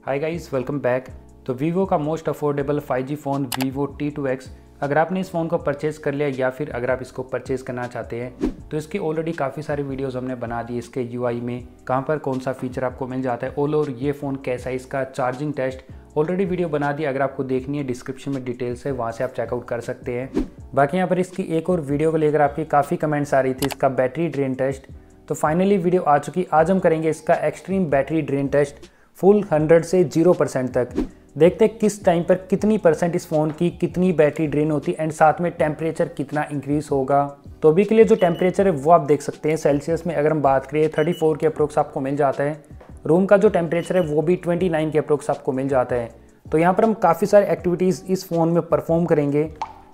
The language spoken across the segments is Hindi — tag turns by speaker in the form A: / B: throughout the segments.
A: Hi guys, welcome back. तो वीवो का most affordable 5G phone Vivo T2X, अगर आपने इस फ़ोन को परचेज़ कर लिया या फिर अगर आप इसको परचेज़ करना चाहते हैं तो इसकी ऑलरेडी काफ़ी सारी वीडियोस हमने बना दी। इसके UI में कहाँ पर कौन सा फीचर आपको मिल जाता है, ऑल ओवर ये फ़ोन कैसा है, इसका चार्जिंग टेस्ट ऑलरेडी वीडियो बना दी। अगर आपको देखनी है डिस्क्रिप्शन में डिटेल्स है, वहाँ से आप चेकआउट कर सकते हैं। बाकी यहाँ पर इसकी एक और वीडियो को लेकर आपकी काफ़ी कमेंट्स आ रही थी, इसका बैटरी ड्रेन टेस्ट। तो फाइनली वीडियो आ चुकी। आज हम करेंगे इसका extreme battery drain test full 100 से 0% तक। देखते हैं किस टाइम पर कितनी परसेंट इस फ़ोन की कितनी बैटरी ड्रेन होती है एंड साथ में टेम्परेचर कितना इंक्रीज़ होगा। तो अभी के लिए जो टेम्परेचर है वो आप देख सकते हैं सेल्सियस में। अगर हम बात करें 34 के अप्रोक्स आपको मिल जाता है। रूम का जो टेम्परेचर है वो भी 29 के अप्रोक्स आपको मिल जाता है। तो यहाँ पर हम काफ़ी सारे एक्टिविटीज़ इस फ़ोन में परफॉर्म करेंगे।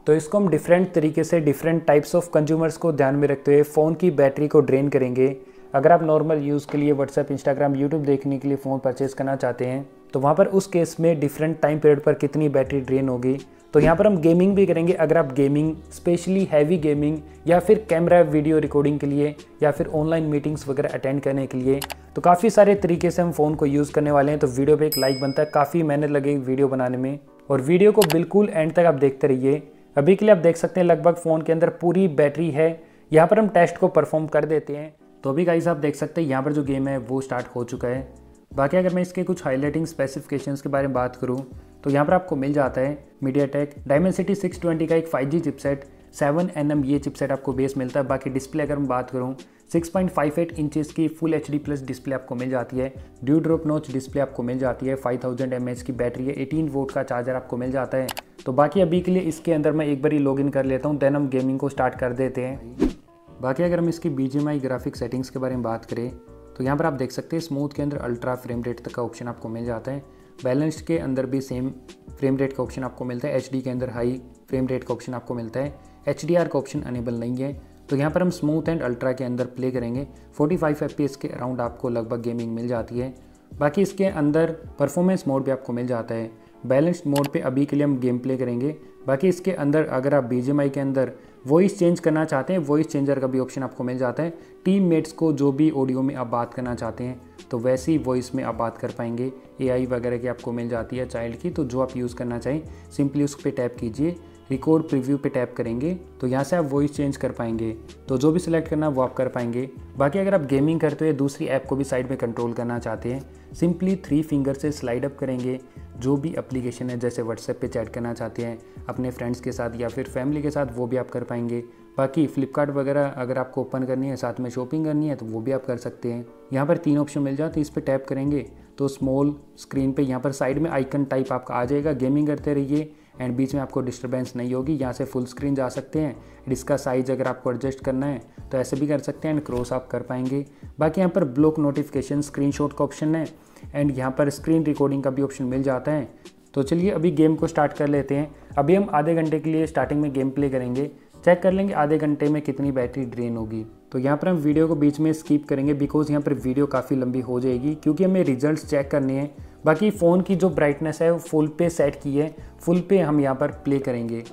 A: तो इसको हम डिफरेंट तरीके से डिफरेंट टाइप्स ऑफ कंज्यूमर्स को ध्यान में रखते हुए फ़ोन की बैटरी को ड्रेन करेंगे। अगर आप नॉर्मल यूज़ के लिए व्हाट्सएप, इंस्टाग्राम, यूट्यूब देखने के लिए फ़ोन परचेज़ करना चाहते हैं तो वहाँ पर उस केस में डिफरेंट टाइम पीरियड पर कितनी बैटरी ड्रेन होगी। तो यहाँ पर हम गेमिंग भी करेंगे। अगर आप गेमिंग, स्पेशली हैवी गेमिंग या फिर कैमरा वीडियो रिकॉर्डिंग के लिए या फिर ऑनलाइन मीटिंग्स वगैरह अटेंड करने के लिए, तो काफ़ी सारे तरीके से हम फ़ोन को यूज़ करने वाले हैं। तो वीडियो पर एक लाइक बनता है, काफ़ी मेहनत लगेगी वीडियो बनाने में और वीडियो को बिल्कुल एंड तक आप देखते रहिए। अभी के लिए आप देख सकते हैं लगभग फ़ोन के अंदर पूरी बैटरी है। यहाँ पर हम टेस्ट को परफॉर्म कर देते हैं। तो अभी गाइस आप देख सकते हैं यहाँ पर जो गेम है वो स्टार्ट हो चुका है। बाकी अगर मैं इसके कुछ हाईलाइटिंग स्पेसिफिकेशंस के बारे में बात करूँ तो यहाँ पर आपको मिल जाता है MediaTek Dimensity 620 का एक 5G चिपसेट, 7nm ये चिपसेट आपको बेस मिलता है। बाकी डिस्प्ले अगर मैं बात करूँ 6.58 इंचेस की फुल HD प्लस डिस्प्ले आपको मिल जाती है। ड्यू ड्रॉप नॉच डिस्प्ले आपको मिल जाती है। 5000 mAh की बैटरी है। 18 वोल्ट का चार्जर आपको मिल जाता है। तो बाकी अभी के लिए इसके अंदर मैं एक बार ही लॉगिन कर लेता हूँ, देन हम गेमिंग को स्टार्ट कर देते हैं। बाकी अगर हम इसकी BGMI ग्राफिक सेटिंग्स के बारे में बात करें तो यहाँ पर आप देख सकते हैं स्मूथ के अंदर अल्ट्रा फ्रेम रेट तक का ऑप्शन आपको मिल जाता है। बैलेंस्ड के अंदर भी सेम फ्रेम रेट का ऑप्शन आपको मिलता है। HD के अंदर हाई फ्रेम रेट का ऑप्शन आपको मिलता है। HDR का ऑप्शन अनेबल नहीं है। तो यहाँ पर हम स्मूथ एंड अल्ट्रा के अंदर प्ले करेंगे। 45 FPS के अराउंड आपको लगभग गेमिंग मिल जाती है। बाकी इसके अंदर परफॉर्मेंस मोड भी आपको मिल जाता है। बैलेंस्ड मोड पे अभी के लिए हम गेम प्ले करेंगे। बाकी इसके अंदर अगर आप BGMI के अंदर वॉइस चेंज करना चाहते हैं, वॉइस चेंजर का भी ऑप्शन आपको मिल जाता है। टीममेट्स को जो भी ऑडियो में आप बात करना चाहते हैं तो वैसी वॉइस में आप बात कर पाएंगे। AI वगैरह की आपको मिल जाती है, चाइल्ड की। तो जो आप यूज़ करना चाहें सिंपली उस पर टैप कीजिए। रिकॉर्ड प्रीव्यू पे टैप करेंगे तो यहाँ से आप वॉइस चेंज कर पाएंगे। तो जो भी सिलेक्ट करना वो आप कर पाएंगे। बाकी अगर आप गेमिंग करते हुए दूसरी ऐप को भी साइड में कंट्रोल करना चाहते हैं, सिंपली 3 फिंगर से स्लाइड अप करेंगे। जो भी एप्लीकेशन है, जैसे व्हाट्सएप पे चैट करना चाहते हैं अपने फ्रेंड्स के साथ या फिर फैमिली के साथ, वो भी आप कर पाएंगे। बाकी फ्लिपकार्ट वगैरह अगर आपको ओपन करनी है, साथ में शॉपिंग करनी है तो वो भी आप कर सकते हैं। यहाँ पर 3 ऑप्शन मिल जाते हैं। इस पर टैप करेंगे तो स्मॉल स्क्रीन पे यहाँ पर साइड में आइकन टाइप आपका आ जाएगा। गेमिंग करते रहिए एंड बीच में आपको डिस्टर्बेंस नहीं होगी। यहाँ से फुल स्क्रीन जा सकते हैं। इसका साइज अगर आपको एडजस्ट करना है तो ऐसे भी कर सकते हैं एंड क्रॉस आप कर पाएंगे। बाकी यहाँ पर ब्लॉक नोटिफिकेशन, स्क्रीनशॉट का ऑप्शन है एंड यहाँ पर स्क्रीन रिकॉर्डिंग का भी ऑप्शन मिल जाता है। तो चलिए अभी गेम को स्टार्ट कर लेते हैं। अभी हम आधे घंटे के लिए स्टार्टिंग में गेम प्ले करेंगे। चेक कर लेंगे आधे घंटे में कितनी बैटरी ड्रेन होगी। तो यहाँ पर हम वीडियो को बीच में स्किप करेंगे बिकॉज यहाँ पर वीडियो काफ़ी लंबी हो जाएगी क्योंकि हमें रिजल्ट्स चेक करने हैं। बाकी फ़ोन की जो ब्राइटनेस है वो फुल पे सेट की है, फुल पे हम यहाँ पर प्ले करेंगे।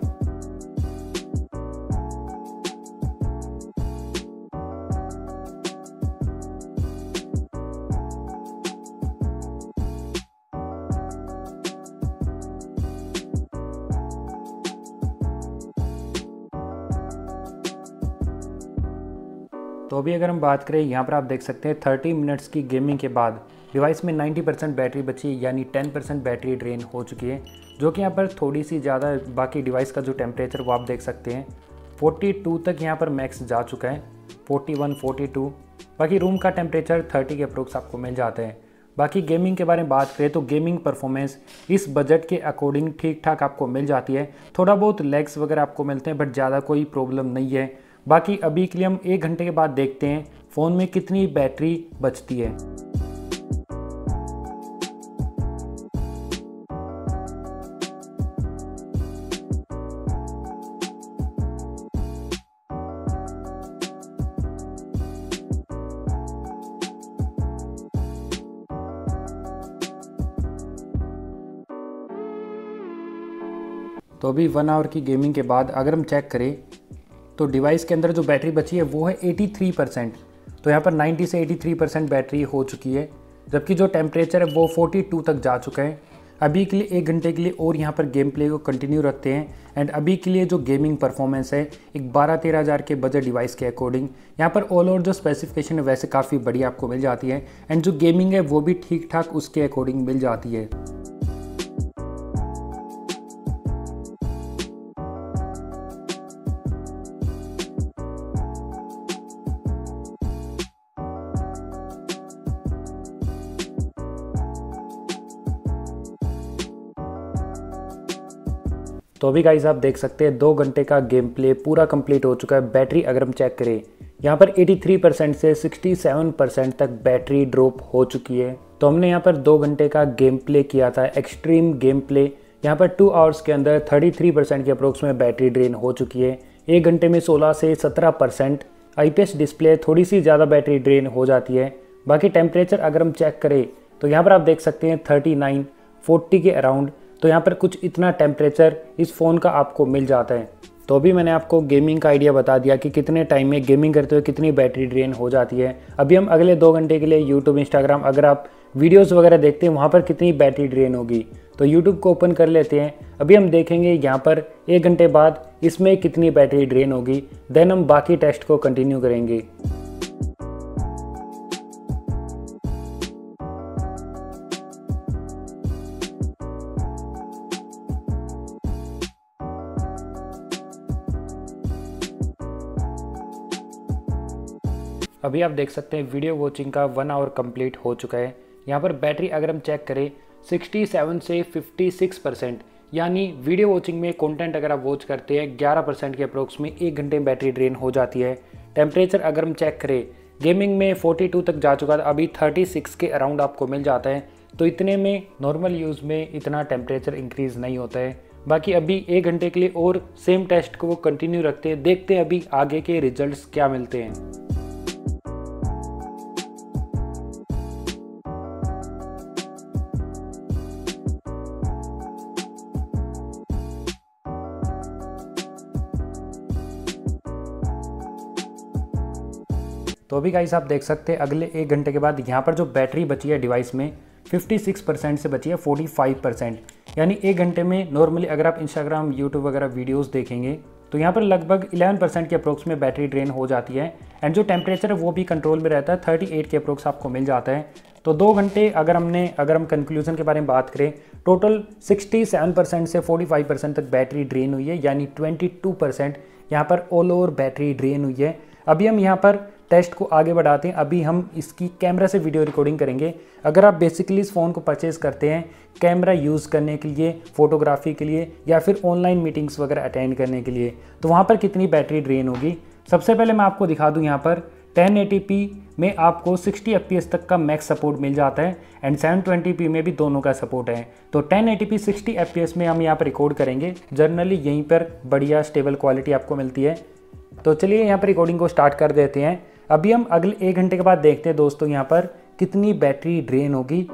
A: तो अभी अगर हम बात करें यहाँ पर आप देख सकते हैं 30 मिनट्स की गेमिंग के बाद डिवाइस में 90% बैटरी बची, यानी 10% बैटरी ड्रेन हो चुकी है, जो कि यहाँ पर थोड़ी सी ज़्यादा। बाकी डिवाइस का जो टेम्परेचर वो आप देख सकते हैं 42 तक यहाँ पर मैक्स जा चुका है, 41, 42। बाकी रूम का टेम्परेचर 30 के अप्रोक्स आपको मिल जाते हैं। बाकी गेमिंग के बारे में बात करें तो गेमिंग परफॉर्मेंस इस बजट के अकॉर्डिंग ठीक ठाक आपको मिल जाती है। थोड़ा बहुत लैग्स वगैरह आपको मिलते हैं बट ज़्यादा कोई प्रॉब्लम नहीं है। बाकी अभी के लिए हम 1 घंटे के बाद देखते हैं फ़ोन में कितनी बैटरी बचती है। तो अभी 1 आवर की गेमिंग के बाद अगर हम चेक करें तो डिवाइस के अंदर जो बैटरी बची है वो है 83%। तो यहाँ पर 90 से 83% बैटरी हो चुकी है। जबकि जो टेम्परेचर है वो 42 तक जा चुका है। अभी के लिए 1 घंटे के लिए और यहाँ पर गेम प्ले को कंटिन्यू रखते हैं। एंड अभी के लिए जो गेमिंग परफॉर्मेंस है एक 12-13 हज़ार के बजट डिवाइस के अकॉर्डिंग यहाँ पर ऑल ओवर जो स्पेसिफिकेशन है वैसे काफ़ी बढ़िया आपको मिल जाती है। एंड जो गेमिंग है वो भी ठीक ठाक उसके अकॉर्डिंग मिल जाती है। तो अभी गाइस आप देख सकते हैं 2 घंटे का गेम प्ले पूरा कंप्लीट हो चुका है। बैटरी अगर हम चेक करें यहाँ पर 83% से 67% तक बैटरी ड्रॉप हो चुकी है। तो हमने यहाँ पर 2 घंटे का गेम प्ले किया था, एक्सट्रीम गेम प्ले। यहाँ पर 2 आवर्स के अंदर 33% के अप्रोक्स में बैटरी ड्रेन हो चुकी है। 1 घंटे में 16 से 17%। IPS डिस्प्ले थोड़ी सी ज़्यादा बैटरी ड्रेन हो जाती है। बाकी टेम्परेचर अगर हम चेक करें तो यहाँ पर आप देख सकते हैं 39-40 के अराउंड। तो यहाँ पर कुछ इतना टेम्परेचर इस फ़ोन का आपको मिल जाता है। तो अभी मैंने आपको गेमिंग का आइडिया बता दिया कि कितने टाइम में गेमिंग करते हुए कितनी बैटरी ड्रेन हो जाती है। अभी हम अगले 2 घंटे के लिए यूट्यूब, इंस्टाग्राम अगर आप वीडियोस वगैरह देखते हैं वहाँ पर कितनी बैटरी ड्रेन होगी। तो यूट्यूब को ओपन कर लेते हैं। अभी हम देखेंगे यहाँ पर 1 घंटे बाद इसमें कितनी बैटरी ड्रेन होगी। देन हम बाकी टेस्ट को कंटिन्यू करेंगे। अभी आप देख सकते हैं वीडियो वॉचिंग का 1 आवर कंप्लीट हो चुका है। यहाँ पर बैटरी अगर हम चेक करें 67 से 56%, यानी वीडियो वॉचिंग में कंटेंट अगर आप वॉच करते हैं 11% के अप्रोक्स में 1 घंटे में बैटरी ड्रेन हो जाती है। टेम्परेचर अगर हम चेक करें गेमिंग में 42 तक जा चुका था, अभी 36 के अराउंड आपको मिल जाता है। तो इतने में नॉर्मल यूज़ में इतना टेम्परेचर इंक्रीज़ नहीं होता है। बाकी अभी 1 घंटे के लिए और सेम टेस्ट को कंटिन्यू रखते हैं, देखते हैं अभी आगे के रिजल्ट्स क्या मिलते हैं। तो अभी गाइस आप देख सकते हैं अगले 1 घंटे के बाद यहाँ पर जो बैटरी बची है डिवाइस में 56% से बची है 45%, यानी 1 घंटे में नॉर्मली अगर आप इंस्टाग्राम, यूट्यूब वगैरह वीडियोस देखेंगे तो यहाँ पर लगभग 11% के अप्रोक्स में बैटरी ड्रेन हो जाती है। एंड जो टेम्परेचर है वो भी कंट्रोल में रहता है, 38 के अप्रोक्स आपको मिल जाता है। तो 2 घंटे अगर हम कंक्लूजन के बारे में बात करें, टोटल 67% से 45% तक बैटरी ड्रेन हुई है, यानी 22% यहाँ पर ऑल ओवर बैटरी ड्रेन हुई है। अभी हम यहाँ पर टेस्ट को आगे बढ़ाते हैं। अभी हम इसकी कैमरा से वीडियो रिकॉर्डिंग करेंगे। अगर आप बेसिकली इस फ़ोन को परचेज़ करते हैं कैमरा यूज़ करने के लिए, फ़ोटोग्राफी के लिए या फिर ऑनलाइन मीटिंग्स वगैरह अटेंड करने के लिए, तो वहाँ पर कितनी बैटरी ड्रेन होगी। सबसे पहले मैं आपको दिखा दूँ, यहाँ पर 1080p में आपको 60 fps तक का मैक्स सपोर्ट मिल जाता है एंड 720p में भी दोनों का सपोर्ट है। तो 1080p 60 fps में हम यहाँ पर रिकॉर्ड करेंगे। जनरली यहीं पर बढ़िया स्टेबल क्वालिटी आपको मिलती है। तो चलिए यहाँ पर रिकॉर्डिंग को स्टार्ट कर देते हैं। अभी हम अगले 1 घंटे के बाद देखते हैं दोस्तों यहाँ पर कितनी बैटरी ड्रेन होगी।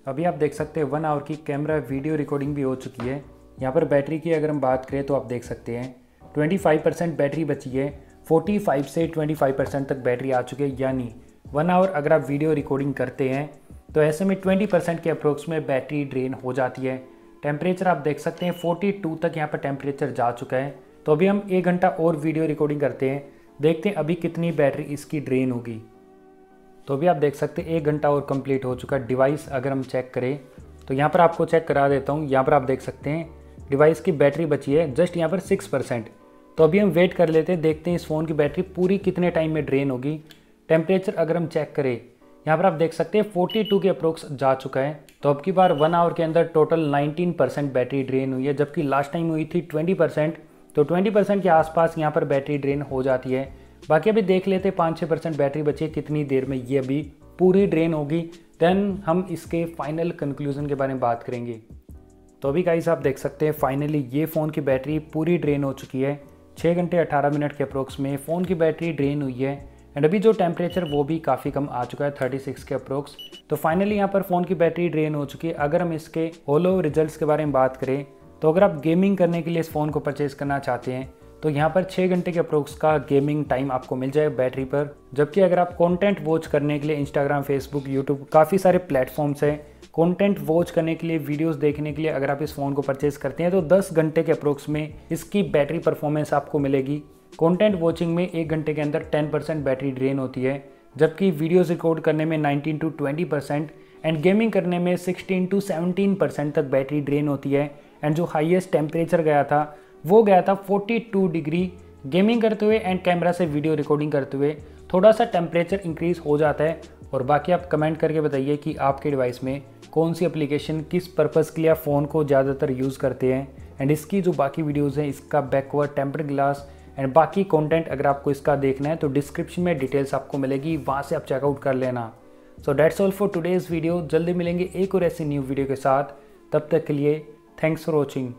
A: अभी आप देख सकते हैं 1 आवर की कैमरा वीडियो रिकॉर्डिंग भी हो चुकी है। यहाँ पर बैटरी की अगर हम बात करें तो आप देख सकते हैं 25% बैटरी बची है, 45 से 25% तक बैटरी आ चुकी है। यानी 1 आवर अगर आप वीडियो रिकॉर्डिंग करते हैं तो ऐसे में 20% के अप्रोक्स में बैटरी ड्रेन हो जाती है। टेम्परेचर आप देख सकते हैं 42 तक यहाँ पर टेम्परेचर जा चुका है। तो अभी हम 1 घंटा और वीडियो रिकॉर्डिंग करते हैं, देखते हैं अभी कितनी बैटरी इसकी ड्रेन होगी। तो अभी आप देख सकते हैं 1 घंटा और कंप्लीट हो चुका है। डिवाइस अगर हम चेक करें तो यहाँ पर आपको चेक करा देता हूँ। यहाँ पर आप देख सकते हैं डिवाइस की बैटरी बची है जस्ट यहाँ पर 6%। तो अभी हम वेट कर लेते हैं, देखते हैं इस फ़ोन की बैटरी पूरी कितने टाइम में ड्रेन होगी। टेम्परेचर अगर हम चेक करें यहाँ पर आप देख सकते हैं 42 के अप्रोक्स जा चुका है। तो अब की बार 1 आवर के अंदर टोटल 19% बैटरी ड्रेन हुई है, जबकि लास्ट टाइम हुई थी 20%। तो 20% के आसपास यहाँ पर बैटरी ड्रेन हो जाती है। बाकी अभी देख लेते 5-6% बैटरी बची है, कितनी देर में ये अभी पूरी ड्रेन होगी। देन हम इसके फाइनल कंक्लूजन के बारे में बात करेंगे। तो अभी गाइस आप देख सकते हैं फाइनली ये फ़ोन की बैटरी पूरी ड्रेन हो चुकी है। 6 घंटे 18 मिनट के अप्रोक्स में फ़ोन की बैटरी ड्रेन हुई है एंड अभी जो टेम्परेचर वो भी काफ़ी कम आ चुका है 36 के अप्रोक्स। तो फाइनली यहाँ पर फ़ोन की बैटरी ड्रेन हो चुकी है। अगर हम इसके होलो रिजल्ट्स के बारे में बात करें तो अगर आप गेमिंग करने के लिए इस फ़ोन को परचेज़ करना चाहते हैं तो यहाँ पर 6 घंटे के अप्रोक्स का गेमिंग टाइम आपको मिल जाए बैटरी पर। जबकि अगर आप कंटेंट वॉच करने के लिए इंस्टाग्राम, फेसबुक, यूट्यूब काफ़ी सारे प्लेटफॉर्म्स हैं, कंटेंट वॉच करने के लिए, वीडियोस देखने के लिए अगर आप इस फ़ोन को परचेज़ करते हैं तो 10 घंटे के अप्रोक्स में इसकी बैटरी परफॉर्मेंस आपको मिलेगी। कंटेंट वॉचिंग में 1 घंटे के अंदर 10% बैटरी ड्रेन होती है, जबकि वीडियोज़ रिकॉर्ड करने में 19 to 20% एंड गेमिंग करने में 16 to 17% तक बैटरी ड्रेन होती है। एंड जो हाईएस्ट टेम्परेचर गया था वो गया था 42 डिग्री। गेमिंग करते हुए एंड कैमरा से वीडियो रिकॉर्डिंग करते हुए थोड़ा सा टेम्परेचर इंक्रीज़ हो जाता है। और बाकी आप कमेंट करके बताइए कि आपके डिवाइस में कौन सी एप्लीकेशन किस पर्पज़ के लिए आप फ़ोन को ज़्यादातर यूज़ करते हैं। एंड इसकी जो बाकी वीडियोज़ हैं, इसका बैकवर्ड टेम्पर्ड ग्लास एंड बाकी कंटेंट अगर आपको इसका देखना है तो डिस्क्रिप्शन में डिटेल्स आपको मिलेगी, वहाँ से आप चेकआउट कर लेना। So that's all for today's video. जल्दी मिलेंगे एक और ऐसी न्यू वीडियो के साथ, तब तक के लिए थैंक्स फॉर वॉचिंग।